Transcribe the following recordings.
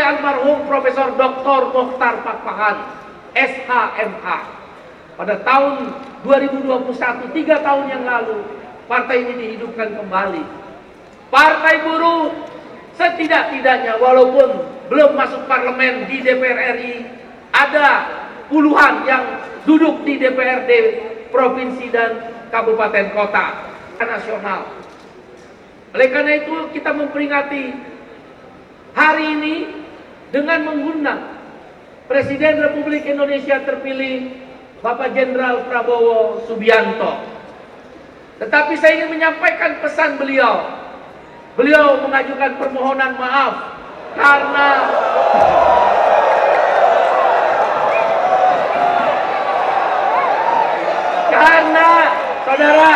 almarhum Profesor Dr. Mokhtar Pakpahan, SHMH. Pada tahun 2021, 3 tahun yang lalu, partai ini dihidupkan kembali. Partai Buruh setidak-tidaknya walaupun belum masuk parlemen di DPR RI, ada puluhan yang duduk di DPRD provinsi dan kabupaten kota nasional. Oleh karena itu kita memperingati hari ini dengan mengundang Presiden Republik Indonesia terpilih Bapak Jenderal Prabowo Subianto. Tetapi saya ingin menyampaikan pesan beliau. Beliau mengajukan permohonan maaf karena saudara,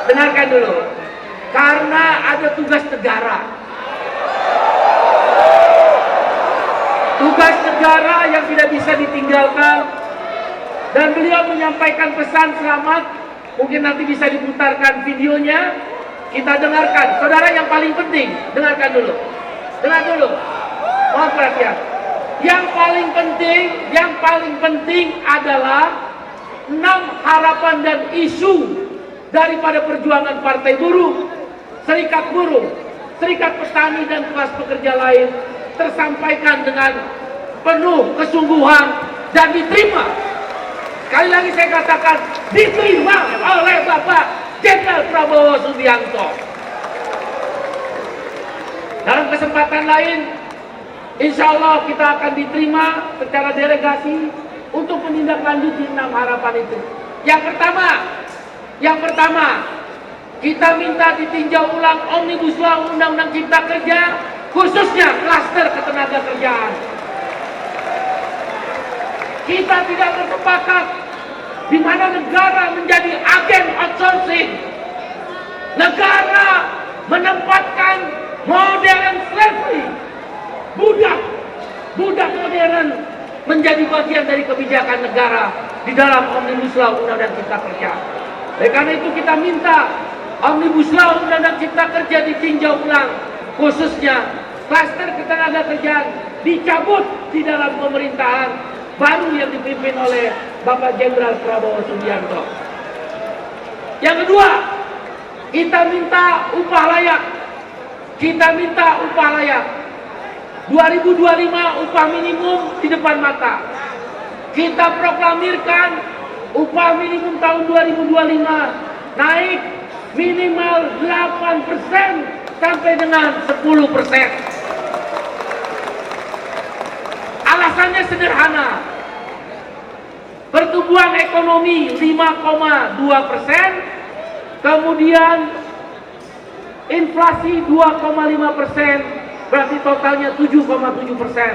dengarkan dulu. Karena ada tugas negara. Tugas negara yang tidak bisa ditinggalkan. Dan beliau menyampaikan pesan selamat. Mungkin nanti bisa diputarkan videonya. Kita dengarkan. Saudara, yang paling penting, dengarkan dulu. Dengar dulu. Mohon perhatian. Yang paling penting adalah 6 harapan dan isu daripada perjuangan Partai Buruh, Serikat Buruh, Serikat Petani dan kelas pekerja lain tersampaikan dengan penuh kesungguhan dan diterima. Sekali lagi saya katakan, diterima oleh Bapak Jenderal Prabowo Subianto. Dalam kesempatan lain, insya Allah kita akan diterima secara delegasi untuk menindaklanjuti 6 harapan itu. Yang pertama, kita minta ditinjau ulang Omnibus Law Undang-Undang Cipta Kerja, khususnya klaster ketenagakerjaan. Kita tidak bersepakat di mana negara menjadi agen outsourcing. Negara menempatkan modern slavery, budak modern menjadi bagian dari kebijakan negara di dalam Omnibus Law Undang-Undang Cipta Kerja. Oleh karena itu kita minta Omnibus Law Undang-Undang Cipta Kerja ditinjau ulang, khususnya klaster ketenagakerjaan dicabut di dalam pemerintahan baru yang dipimpin oleh Bapak Jenderal Prabowo Subianto. Yang kedua, kita minta upah layak. 2025 upah minimum di depan mata. Kita proklamirkan upah minimum tahun 2025 naik minimal 8% sampai dengan 10%. Alasannya sederhana. Pertumbuhan ekonomi 5,2%, kemudian inflasi 2,5%, berarti totalnya 7,7%.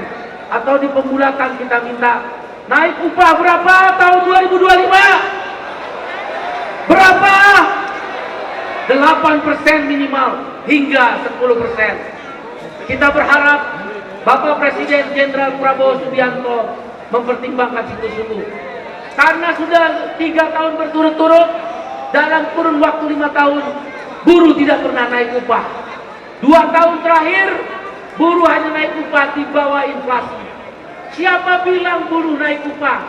Atau di pembulatan kita minta naik upah berapa tahun 2025? Berapa? 8% minimal hingga 10%. Kita berharap Bapak Presiden Jenderal Prabowo Subianto mempertimbangkan sungguh-sungguh. Karena sudah 3 tahun berturut-turut, dalam kurun waktu 5 tahun, buruh tidak pernah naik upah. 2 tahun terakhir, buruh hanya naik upah di bawah inflasi. Siapa bilang buruh naik upah?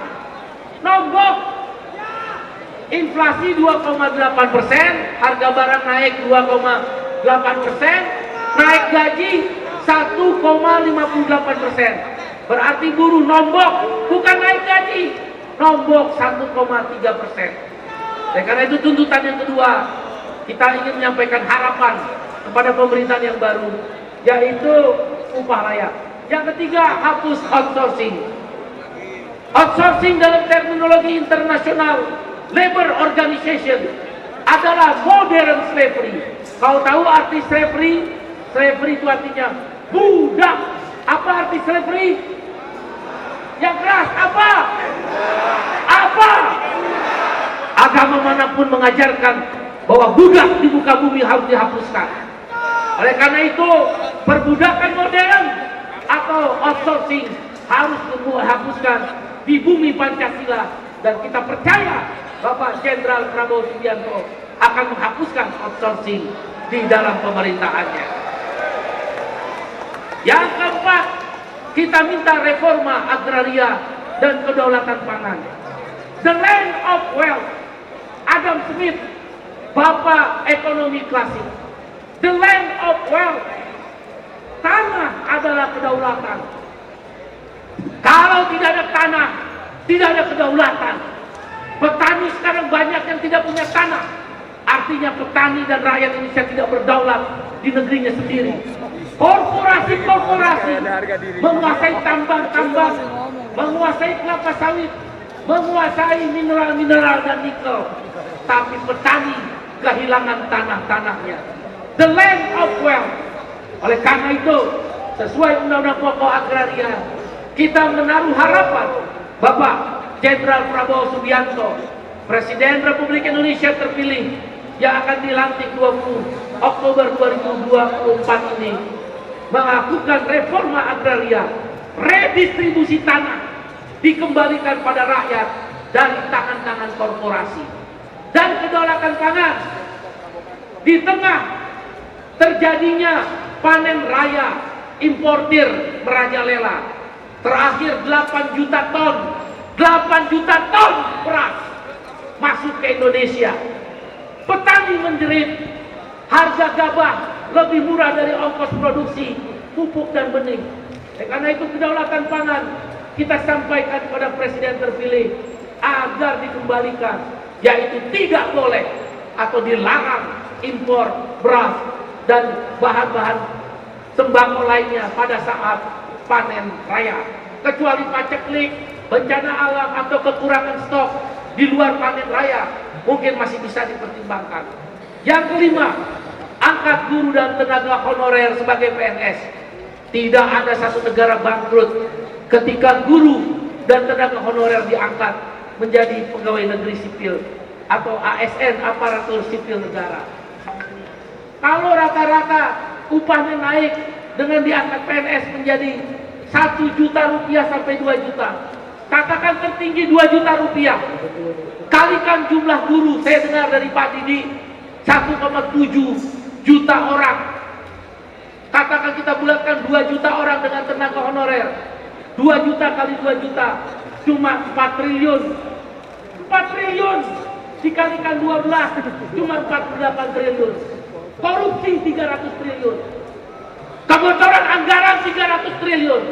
Nombok. Inflasi 2,8%, harga barang naik 2,8%, naik gaji 1,58%. Berarti buruh nombok, bukan naik gaji, nombok 1,3%. Karena itu tuntutan yang kedua, kita ingin menyampaikan harapan kepada pemerintahan yang baru, yaitu upah layak. Yang ketiga, hapus outsourcing. Outsourcing dalam terminologi internasional labor organization adalah modern slavery. Kau tahu arti slavery? Slavery itu artinya budak. Apa arti slavery? Yang keras apa? Apa? Agama manapun mengajarkan bahwa budak di muka bumi harus dihapuskan. Oleh karena itu, perbudakan modern atau outsourcing harus dihapuskan di bumi Pancasila, dan kita percaya Bapak Jenderal Prabowo Subianto akan menghapuskan outsourcing di dalam pemerintahannya. Yang keempat, kita minta reforma agraria dan kedaulatan pangan. The land of wealth, Adam Smith, bapak ekonomi klasik. The land of wealth, tanah adalah kedaulatan. Kalau tidak ada tanah, tidak ada kedaulatan. Petani sekarang banyak yang tidak punya tanah. Artinya petani dan rakyat Indonesia tidak berdaulat di negerinya sendiri. Korporasi-korporasi menguasai tambang-tambang, menguasai kelapa sawit, menguasai mineral-mineral dan nikel. Tapi petani kehilangan tanah-tanahnya. The land of wealth. Oleh karena itu, sesuai Undang-Undang Pokok Agraria, kita menaruh harapan Bapak Jenderal Prabowo Subianto, Presiden Republik Indonesia terpilih yang akan dilantik 20 Oktober 2024 ini, melakukan reforma agraria, redistribusi tanah dikembalikan pada rakyat dari tangan-tangan korporasi, dan kedaulatan pangan. Di tengah terjadinya panen raya, importir merajalela, terakhir 8 juta ton beras masuk ke Indonesia. Petani menjerit, harga gabah lebih murah dari ongkos produksi pupuk dan benih. Karena itu kedaulatan pangan kita sampaikan kepada Presiden terpilih agar dikembalikan, yaitu tidak boleh atau dilarang impor beras dan bahan-bahan sembako lainnya pada saat panen raya, kecuali paceklik, bencana alam atau kekurangan stok di luar panen raya mungkin masih bisa dipertimbangkan. Yang kelima, angkat guru dan tenaga honorer sebagai PNS. Tidak ada satu negara bangkrut ketika guru dan tenaga honorer diangkat menjadi pegawai negeri sipil atau ASN, aparatur sipil negara. Kalau rata-rata upahnya naik dengan diangkat PNS menjadi 1 juta rupiah sampai 2 juta, katakan tertinggi 2 juta rupiah, kalikan jumlah guru, saya dengar dari Pak Didi 1,7 juta orang, katakan kita bulatkan 2 juta orang dengan tenaga honorer, 2 juta kali 2 juta cuma 4 triliun, 4 triliun dikalikan 12 cuma 48 triliun, korupsi 300 triliun, kebocoran anggaran 300 triliun.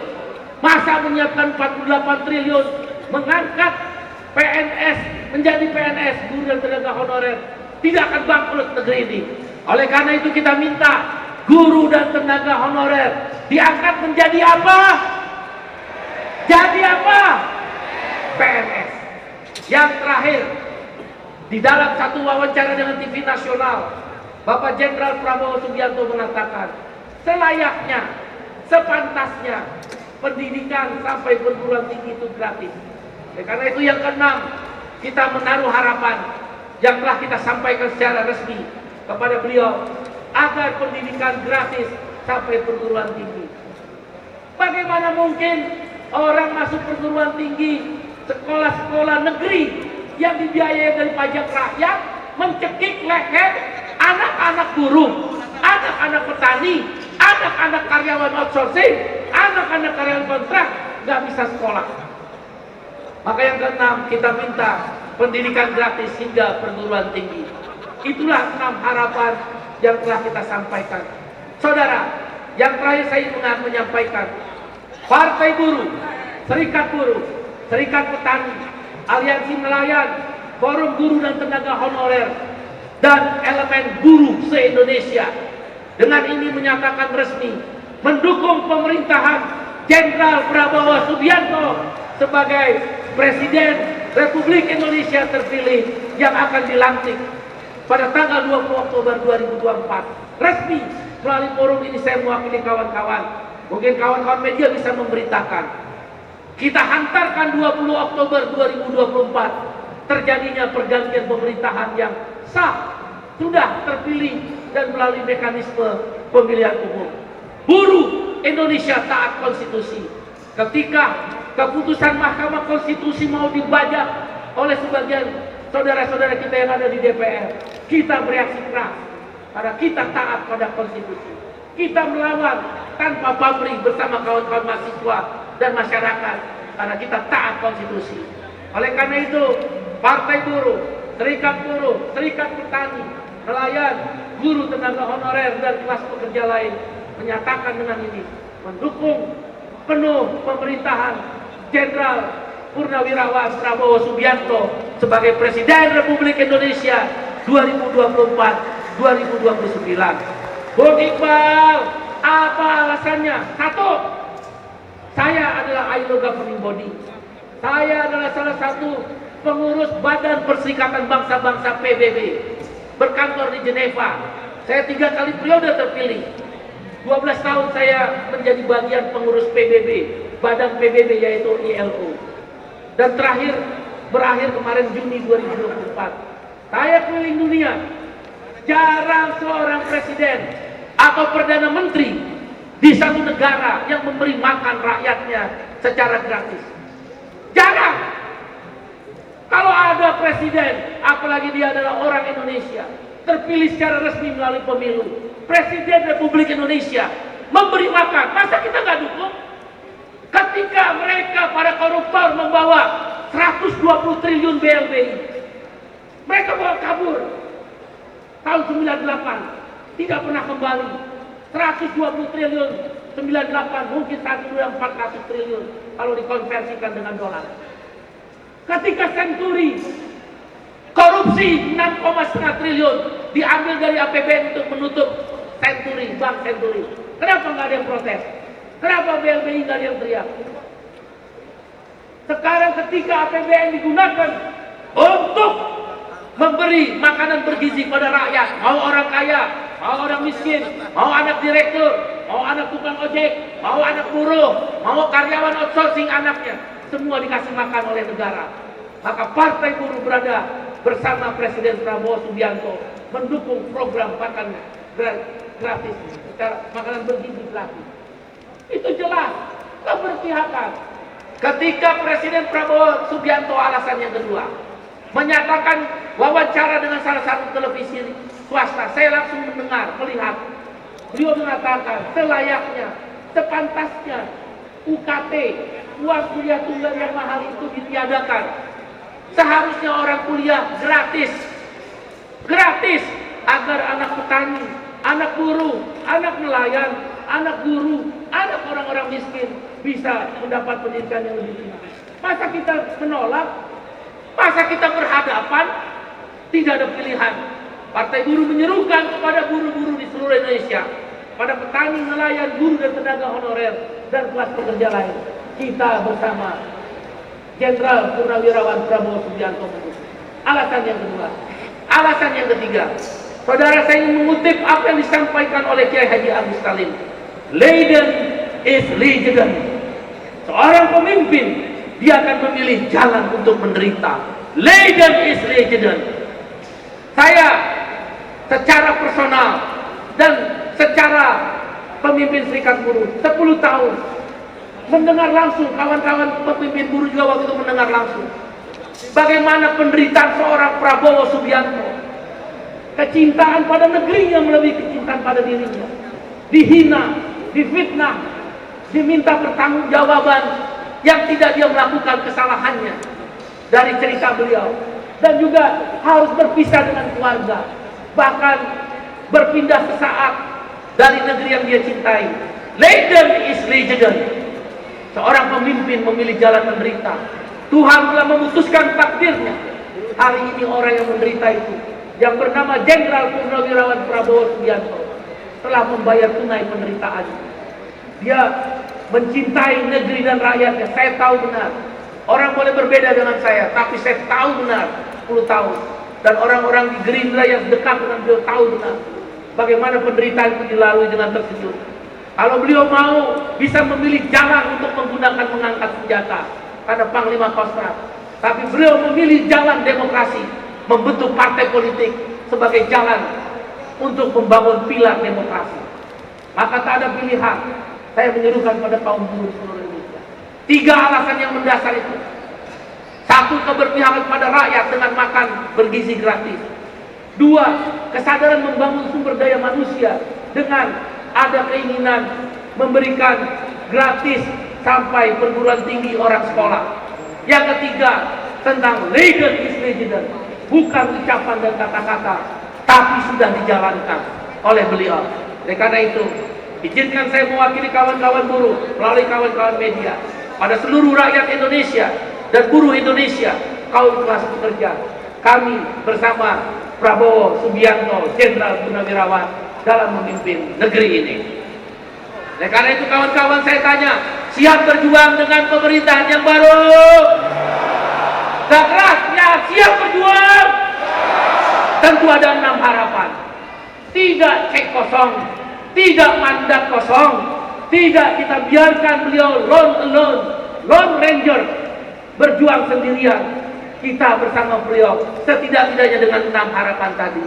Masa menyiapkan 48 triliun mengangkat PNS menjadi PNS, guru dan tenaga honorer, tidak akan bangkrut negeri ini. Oleh karena itu kita minta guru dan tenaga honorer diangkat menjadi apa? Jadi apa? PNS. Yang terakhir, di dalam satu wawancara dengan TV nasional, Bapak Jenderal Prabowo Subianto mengatakan, selayaknya, sepantasnya pendidikan sampai perguruan tinggi itu gratis. Karena itu yang keenam, kita menaruh harapan yang telah kita sampaikan secara resmi kepada beliau agar pendidikan gratis sampai perguruan tinggi. Bagaimana mungkin orang masuk perguruan tinggi, sekolah-sekolah negeri yang dibiayai dari pajak rakyat mencekik leher anak-anak buruh, anak-anak petani, anak-anak karyawan outsourcing, anak-anak karyawan kontrak nggak bisa sekolah. Maka yang keenam, kita minta pendidikan gratis hingga perguruan tinggi. Itulah 6 harapan yang telah kita sampaikan. Saudara, yang terakhir saya ingin menyampaikan, Partai Buruh, Serikat Petani, Aliansi Nelayan, Forum Guru dan Tenaga Honorer, dan elemen buruh se-Indonesia dengan ini menyatakan resmi mendukung pemerintahan Jenderal Prabowo Subianto sebagai Presiden Republik Indonesia terpilih yang akan dilantik pada tanggal 20 Oktober 2024. Resmi melalui forum ini saya mewakili kawan-kawan. Mungkin kawan-kawan media bisa memberitakan. Kita hantarkan 20 Oktober 2024 terjadinya pergantian pemerintahan yang sah, sudah terpilih dan melalui mekanisme pemilihan umum. Buruh Indonesia taat konstitusi. Ketika keputusan Mahkamah Konstitusi mau dibajak oleh sebagian saudara-saudara kita yang ada di DPR, kita bereaksi keras karena kita taat pada konstitusi. Kita melawan tanpa pamrih bersama kawan-kawan mahasiswa dan masyarakat, karena kita taat konstitusi. Oleh karena itu, Partai Buruh, Serikat Petani, nelayan, guru, tenaga honorer, dan kelas pekerja lain menyatakan dengan ini mendukung penuh pemerintahan Jenderal Purnawirawan Prabowo Subianto sebagai Presiden Republik Indonesia 2024-2029. Bung Iqbal, apa alasannya? Satu, saya adalah ILO governing body. Saya adalah salah satu pengurus Badan Perserikatan Bangsa-Bangsa PBB, berkantor di Jeneva. Saya 3 kali periode terpilih. 12 tahun saya menjadi bagian pengurus PBB, Badan PBB yaitu ILO. Dan berakhir kemarin Juni 2024. Saya keliling dunia. Jarang seorang presiden atau perdana menteri di satu negara yang memberi makan rakyatnya secara gratis. Jarang. Kalau ada presiden, apalagi dia adalah orang Indonesia, terpilih secara resmi melalui pemilu, Presiden Republik Indonesia memberi makan, masa kita nggak dukung? Ketika mereka para koruptor membawa 120 triliun BLBI, mereka bawa kabur tahun 98, tidak pernah kembali. 120 triliun 98 mungkin saat itu yang 400 triliun kalau dikonversikan dengan dolar. Ketika Senturi korupsi 6,5 triliun diambil dari APBN untuk menutup Senturi, Bank Senturi. Kenapa nggak ada yang protes? Kenapa BLBI nggak ada yang teriak? Sekarang ketika APBN digunakan untuk memberi makanan bergizi pada rakyat, mau orang kaya, mau orang miskin, mau anak direktur, mau anak tukang ojek, mau anak buruh, mau karyawan outsourcing anaknya, semua dikasih makan oleh negara. Maka Partai Buruh berada bersama Presiden Prabowo Subianto mendukung program makan gratis, makanan bergizi gratis. Itu jelas keberpihakan. Ketika Presiden Prabowo Subianto alasan yang kedua menyatakan wawancara dengan salah satu televisi swasta, saya langsung mendengar, melihat. Beliau mengatakan selayaknya, sepantasnya UKT, uang kuliah tunggal yang mahal itu ditiadakan. Seharusnya orang kuliah gratis, agar anak petani, anak buruh, anak nelayan, anak guru, anak orang-orang miskin bisa mendapat pendidikan yang lebih tinggi. Masa kita menolak? Masa kita berhadapan? Tidak ada pilihan. Partai Buruh menyerukan kepada buruh-buruh di seluruh Indonesia, pada petani, nelayan, guru, dan tenaga honorer, dan kelas pekerja lain. Kita bersama Jenderal Purnawirawan Prabowo Subianto mendukung. Alasan yang kedua. Alasan yang ketiga. Saudara, saya ingin mengutip apa yang disampaikan oleh Kiai Haji Agus Salim. Leiden is legend. Seorang pemimpin, dia akan memilih jalan untuk menderita. Leiden is legend. Saya secara personal dan secara pemimpin Serikat Buruh 10 tahun mendengar langsung, kawan-kawan pemimpin buruh juga waktu itu mendengar langsung bagaimana penderitaan seorang Prabowo Subianto. Kecintaan pada negerinya melebihi kecintaan pada dirinya. Dihina, difitnah, diminta pertanggungjawaban yang tidak dia melakukan kesalahannya dari cerita beliau, dan juga harus berpisah dengan keluarga, bahkan berpindah sesaat dari negeri yang dia cintai. Leiden is legend. Seorang pemimpin memilih jalan menderita. Tuhan telah memutuskan takdirnya. Hari ini orang yang menderita itu, yang bernama Jenderal Purnawirawan Prabowo Subianto, telah membayar tunai penderitaannya. Dia mencintai negeri dan rakyatnya. Saya tahu benar. Orang boleh berbeda dengan saya, tapi saya tahu benar 10 tahun. Dan orang-orang di Gerindra yang dekat dengan beliau tahu benar bagaimana penderitaan itu dilalui dengan tersenyum. Kalau beliau mau, bisa memilih jalan untuk mengangkat senjata karena Panglima Kostrat. Tapi beliau memilih jalan demokrasi, membentuk partai politik sebagai jalan untuk membangun pilar demokrasi. Maka tak ada pilihan. Saya menyerukan pada kaum buruh seluruh Indonesia. 3 alasan yang mendasar itu. 1, keberpihakan pada rakyat dengan makan bergizi gratis. 2, kesadaran membangun sumber daya manusia dengan ada keinginan memberikan gratis sampai perguruan tinggi orang sekolah. Yang ketiga, tentang legal is legitimate, bukan ucapan dan kata-kata, tapi sudah dijalankan oleh beliau. Oleh karena itu, izinkan saya mewakili kawan-kawan buruh melalui kawan-kawan media pada seluruh rakyat Indonesia dan buruh Indonesia, kaum kelas pekerja, kami bersama Prabowo Subianto, Jenderal Purnawirawan dalam memimpin negeri ini. Oleh karena itu kawan-kawan saya tanya, siap berjuang dengan pemerintahan yang baru? Dan rakyat siap berjuang? Tentu ada 6 harapan. Tidak cek kosong, tidak mandat kosong, tidak kita biarkan beliau lone ranger, berjuang sendirian. Kita bersama beliau setidak-tidaknya dengan 6 harapan tadi.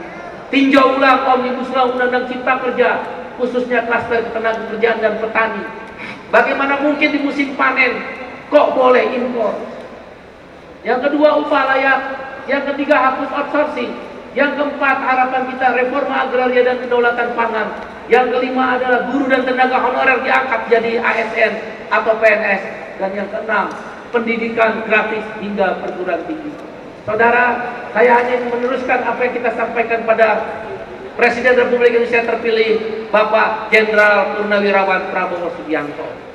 Tinjau ulang Omnibus Law Undang-Undang Cipta Kerja, khususnya klaster ketenagakerjaan dan petani. Bagaimana mungkin di musim panen kok boleh impor? Yang kedua, upah layak. Yang ketiga, hapus outsourcing. Yang keempat, harapan kita reforma agraria dan kedaulatan pangan. Yang kelima adalah guru dan tenaga honorer diangkat jadi ASN atau PNS. Dan yang keenam, pendidikan gratis hingga perguruan tinggi. Saudara, saya hanya ingin meneruskan apa yang kita sampaikan pada Presiden Republik Indonesia terpilih Bapak Jenderal Purnawirawan Prabowo Subianto.